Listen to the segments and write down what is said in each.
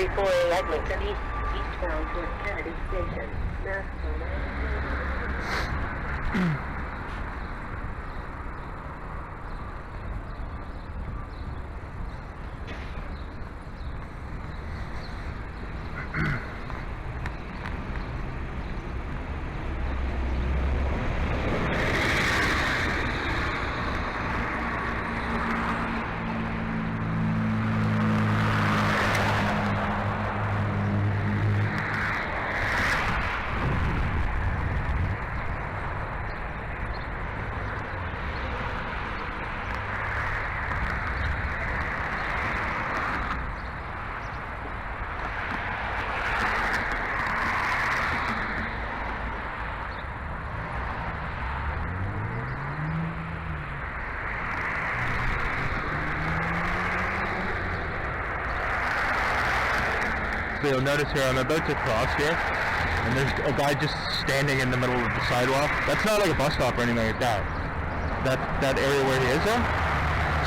34A Eglinton, eastbound toward Kennedy Station. You'll notice here I'm about to cross here, and there's a guy just standing in the middle of the sidewalk. That's not like a bus stop or anything like that. That area where he is there.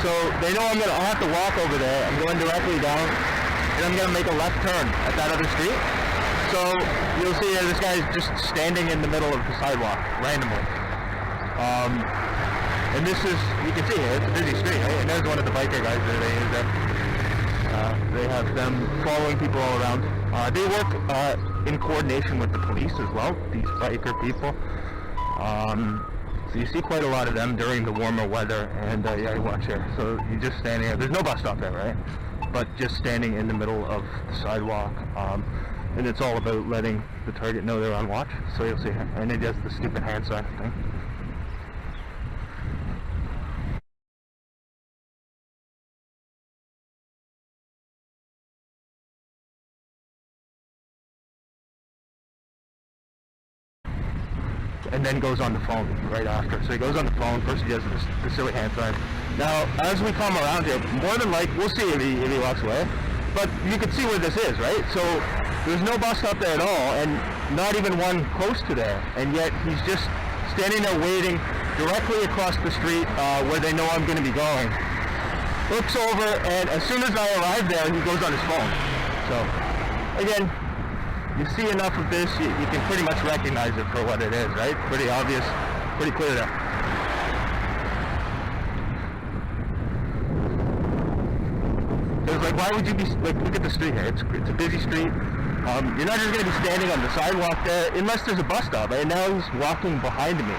So they know I'll have to walk over there. I'm going directly down, and I'm gonna make a left turn at that other street. So you'll see this guy is just standing in the middle of the sidewalk randomly. And this is, you can see here, it's a busy street, right? And there's one of the biker guys that they use there. They have them following people all around. They work in coordination with the police as well, these biker people. So you see quite a lot of them during the warmer weather, and yeah, you watch here. So you're just standing there. There's no bus stop there, right? But just standing in the middle of the sidewalk. And it's all about letting the target know they're on watch. So you'll see, and it does the stupid hand sign thing. And then goes on the phone right after. So he goes on the phone, first he does the silly hand sign. Now, as we come around here, more than like, we'll see if he walks away, but you can see where this is, right? So there's no bus stop there at all, and not even one close to there, and yet he's just standing there waiting directly across the street where they know I'm going to be going. Looks over, and as soon as I arrive there, he goes on his phone. So, again, you see enough of this, you can pretty much recognize it for what it is, right? Pretty obvious, pretty clear there. It's like, why would you be, like, look at the street here, it's a busy street. You're not just going to be standing on the sidewalk there, unless there's a bus stop, and now he's walking behind me.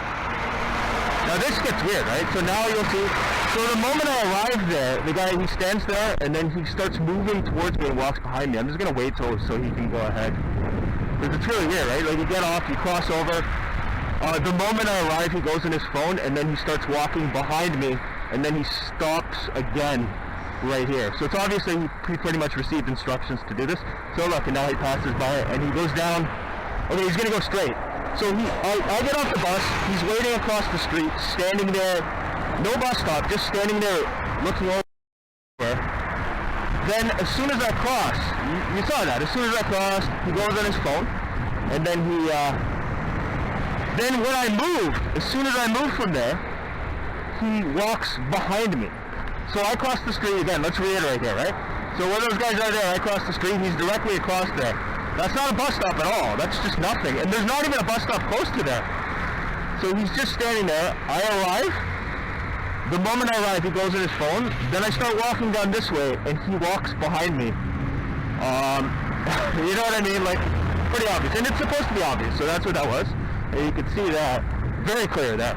Now this gets weird, right? So now you'll see, so the moment I arrive there, the guy, he stands there, and then he starts moving towards me and walks behind me. I'm just going to wait so he can go ahead. Because it's really weird, right? Like, you get off, you cross over. The moment I arrive, he goes in his phone, and then he starts walking behind me, and then he stops again right here. So it's obviously he pretty much received instructions to do this. So look, and now he passes by, and he goes down. Okay, he's going to go straight. So I get off the bus, he's waiting across the street, standing there, no bus stop, just standing there looking over. Then as soon as I cross, you saw that, as soon as I crossed, he goes on his phone, and then then when I moved, as soon as I moved from there, he walks behind me. So I cross the street again, let's reiterate here, right? So where those guys are there, I cross the street, he's directly across there. That's not a bus stop at all, that's just nothing. And there's not even a bus stop close to there. So he's just standing there, I arrive. The moment I arrive, he goes in his phone. Then I start walking down this way, and he walks behind me. You know what I mean? Like, pretty obvious. And it's supposed to be obvious, so that's what that was. And you can see that. Very clear there.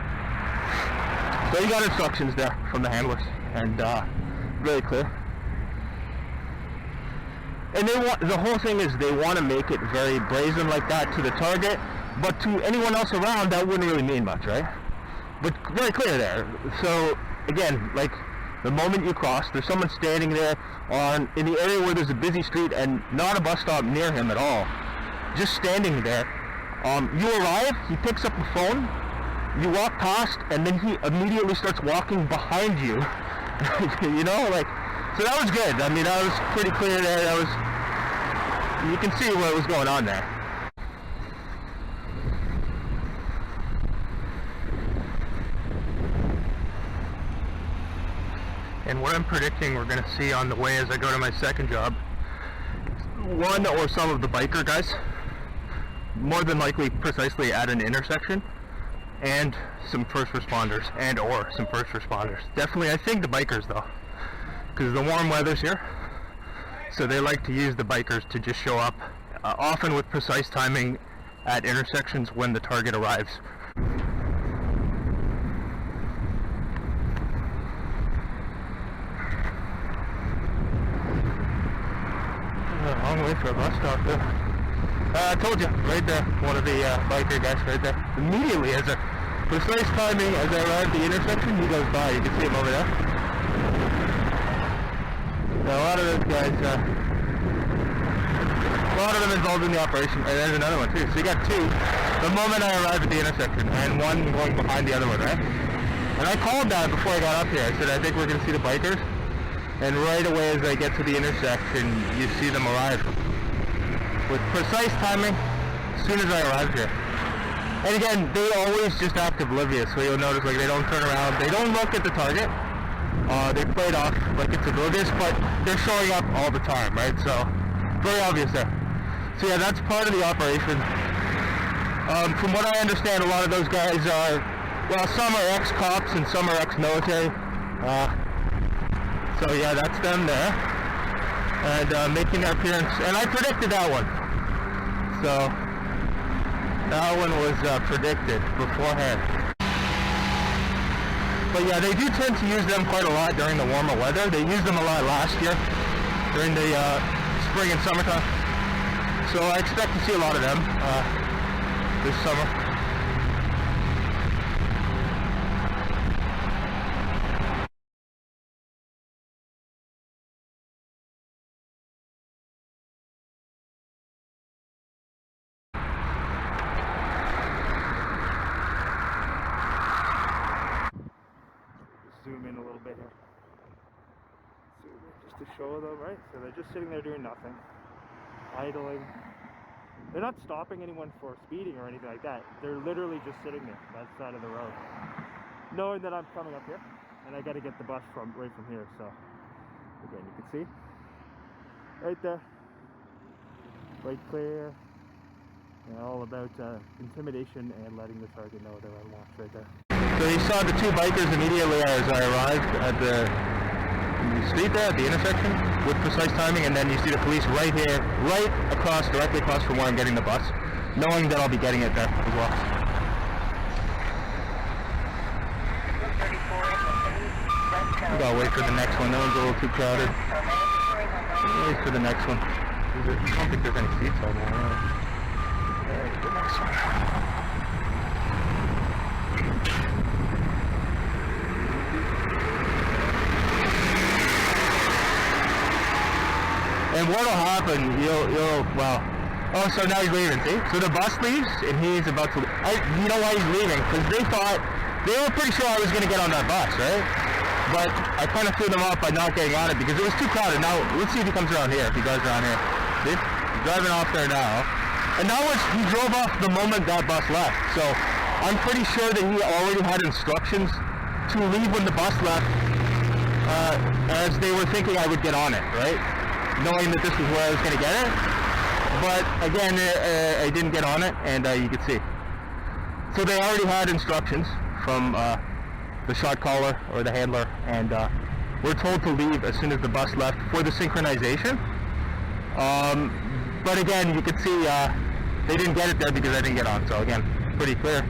So you got instructions there from the handlers. And, very clear. And the whole thing is they want to make it very brazen like that to the target, but to anyone else around, that wouldn't really mean much, right? But very clear there. So again, like, the moment you cross, there's someone standing there in the area where there's a busy street and not a bus stop near him at all. Just standing there. You arrive, he picks up the phone, you walk past, and then he immediately starts walking behind you. You know, like, so that was good. I mean, that was pretty clear there. That was, you can see what was going on there. And what I'm predicting we're going to see on the way as I go to my second job, one or some of the biker guys, more than likely precisely at an intersection, and some first responders, Definitely, I think the bikers though, because the warm weather's here, so they like to use the bikers to just show up, often with precise timing at intersections when the target arrives. Long way for a bus stop there. I told you, right there, one of the biker guys right there. Immediately, as a precise timing as I arrived at the intersection, he goes by. You can see him over there. Now, a lot of those guys, a lot of them involved in the operation. And there's another one too. So you got two. The moment I arrived at the intersection, and one going behind the other one, right? And I called that before I got up here. I said, I think we're going to see the bikers. And right away as I get to the intersection, you see them arrive with precise timing as soon as I arrived here. And again, they always just act oblivious, so you'll notice like they don't turn around, they don't look at the target. They play it off like it's oblivious, but they're showing up all the time, right? So very obvious there. So yeah, that's part of the operation. From what I understand, a lot of those guys are, well, some are ex-cops and some are ex-military. So yeah, that's them there, and making their appearance, and I predicted that one. So that one was predicted beforehand. But yeah, they do tend to use them quite a lot during the warmer weather. They used them a lot last year during the spring and summertime. So I expect to see a lot of them this summer. Zoom in a little bit here. Zoom in just to show them, right? So they're just sitting there doing nothing, idling. They're not stopping anyone for speeding or anything like that. They're literally just sitting there, that side of the road, knowing that I'm coming up here, and I got to get the bus right from here. So again, you can see right there, right clear. And all about intimidation and letting the target know they're unlocked right there. So you saw the two bikers immediately as I arrived at the street there, at the intersection, with precise timing, and then you see the police right here, right across, directly across from where I'm getting the bus, knowing that I'll be getting it there as well. I gotta wait for the next one. That one's a little too crowded. Wait for the next one. I don't think there's any seats on there. The next one. And what'll happen, well, oh, so now he's leaving, see? So the bus leaves, and he's about to, you know why he's leaving? Because they were pretty sure I was going to get on that bus, right? But I kind of threw them off by not getting on it because it was too crowded. Now, let's see if he comes around here, if he goes around here. See? He's driving off there now. And now he drove off the moment that bus left. So I'm pretty sure that he already had instructions to leave when the bus left, as they were thinking I would get on it, right? Knowing that this was where I was going to get it. But again, I didn't get on it, and you can see. So they already had instructions from the shot caller or the handler, and we're told to leave as soon as the bus left for the synchronization. But again, you can see they didn't get it there because I didn't get on. So again, pretty clear.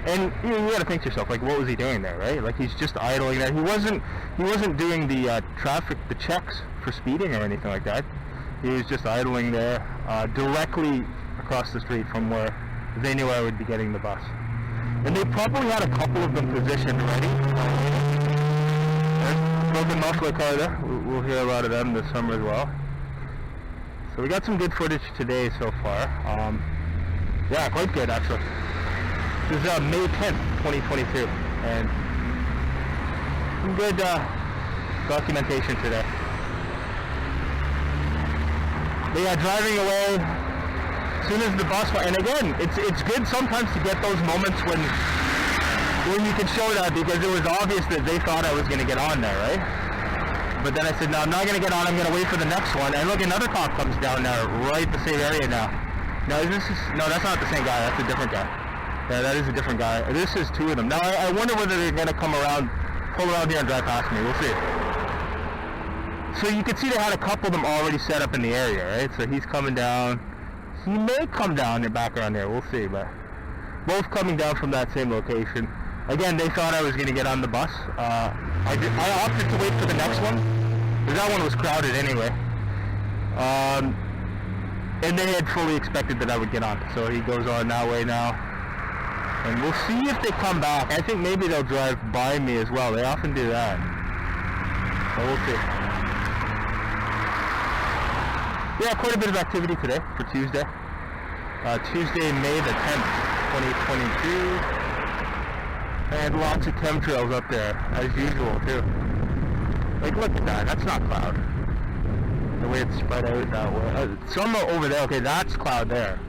And you got to think to yourself, like, what was he doing there, right? Like, he's just idling there. He wasn't doing the the checks for speeding or anything like that. He was just idling there, directly across the street from where they knew I would be getting the bus. And they probably had a couple of them positioned ready. There's a broken muffler car there. We'll hear a lot of them this summer as well. So we got some good footage today so far. Yeah, quite good actually. This is May 10th, 2022, and some good documentation today. But yeah, driving away as soon as the bus went, and again, it's good sometimes to get those moments when you can show that, because it was obvious that they thought I was going to get on there, right? But then I said, no, I'm not going to get on. I'm going to wait for the next one. And look, another cop comes down there, right the same area now. Now, no, that's not the same guy. That's a different guy. Yeah, that is a different guy. This is two of them. Now, I wonder whether they're going to come around, pull around here and drive past me. We'll see. So you can see they had a couple of them already set up in the area, right? So he's coming down. He may come down in back around there. We'll see. But both coming down from that same location. Again, they thought I was going to get on the bus. I opted to wait for the next one, because that one was crowded anyway. And they had fully expected that I would get on. So he goes on that way now. And we'll see if they come back. I think maybe they'll drive by me as well. They often do that. So we'll see. Yeah, quite a bit of activity today for Tuesday. Tuesday, May the 10th, 2022. And lots of chemtrails up there, as usual, too. Like, look at that. That's not cloud. The way it's spread out that way. Some are over there. Okay, that's cloud there.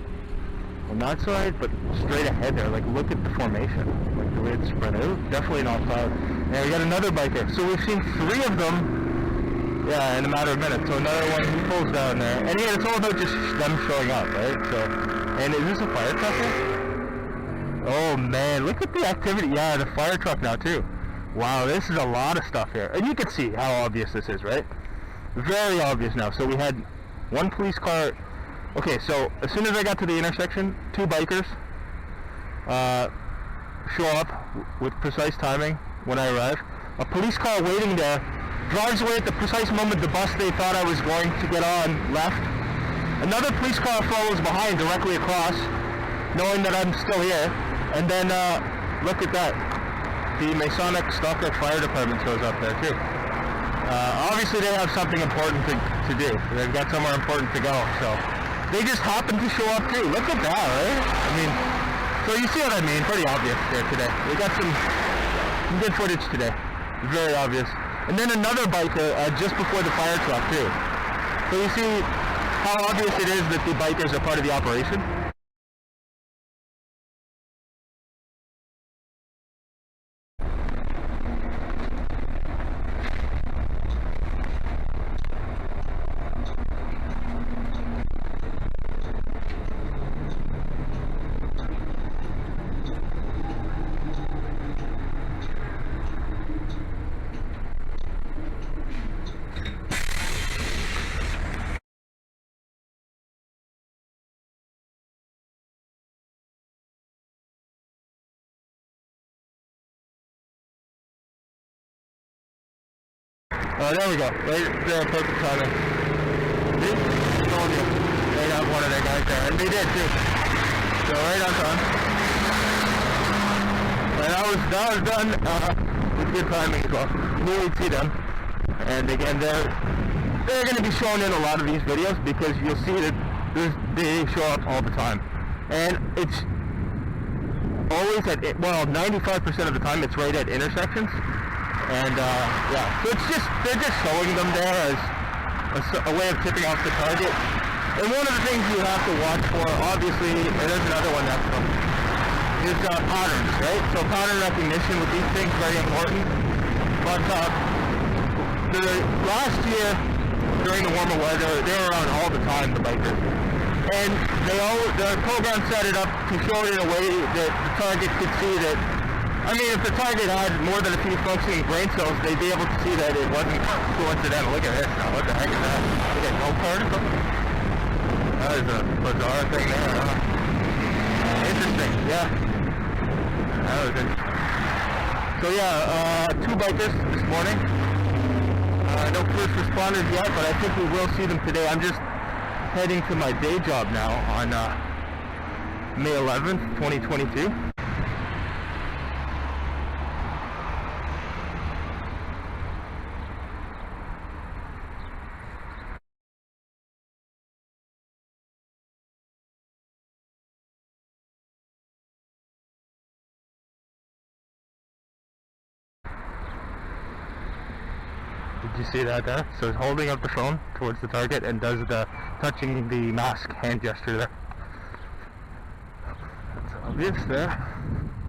On that side, but straight ahead there. Like, look at the formation. Like, the way it's spread out. Definitely not cloud. And we got another biker. So we've seen 3 of them, yeah, in a matter of minutes. So another one, he pulls down there. And again, it's all about just them showing up, right? So, and is this a fire truck here? Oh man, look at the activity. Yeah, the fire truck now too. Wow, this is a lot of stuff here. And you can see how obvious this is, right? Very obvious now. So we had one police car. Okay, so as soon as I got to the intersection, 2 bikers show up with precise timing when I arrive. A police car waiting there drives away at the precise moment the bus they thought I was going to get on left. Another police car follows behind directly across, knowing that I'm still here. And then, look at that. The Masonic Stalking Fire Department shows up there, too. Obviously, they have something important to do. They've got somewhere important to go, so they just happen to show up, too. Look at that, right? I mean, so you see what I mean? Pretty obvious there today. We got some good footage today. Very obvious. And then another biker just before the fire truck, too. So you see how obvious it is that the bikers are part of the operation? There we go. Right there, perfect timing. See? I told you. They got one of their guys there. And they did, too. So, right on time. And that was done with good timing as well. Knew we'd see them. And again, they're going to be shown in a lot of these videos because you'll see that they show up all the time. And it's always at, well, 95% of the time it's right at intersections. And yeah, so they're just showing them there as a way of tipping off the target. And one of the things you have to watch for, obviously, and there's another one next to them, is patterns, right? So pattern recognition with these things very important. But the last year during the warmer weather, they were around all the time, the bikers, and the program set it up to show it in a way that the target could see that. I mean, if the target had more than a few functioning brain cells, they'd be able to see that it wasn't coincidental. Look at this now. What the heck is that? Look at no card or something? That is a bizarre thing there, huh? Interesting, yeah. That was interesting. So yeah, 2 bikers this morning. No first responders yet, but I think we will see them today. I'm just heading to my day job now on May 11th, 2022. Did you see that there? So it's holding up the phone towards the target and does the touching the mask hand gesture there. That's obvious there.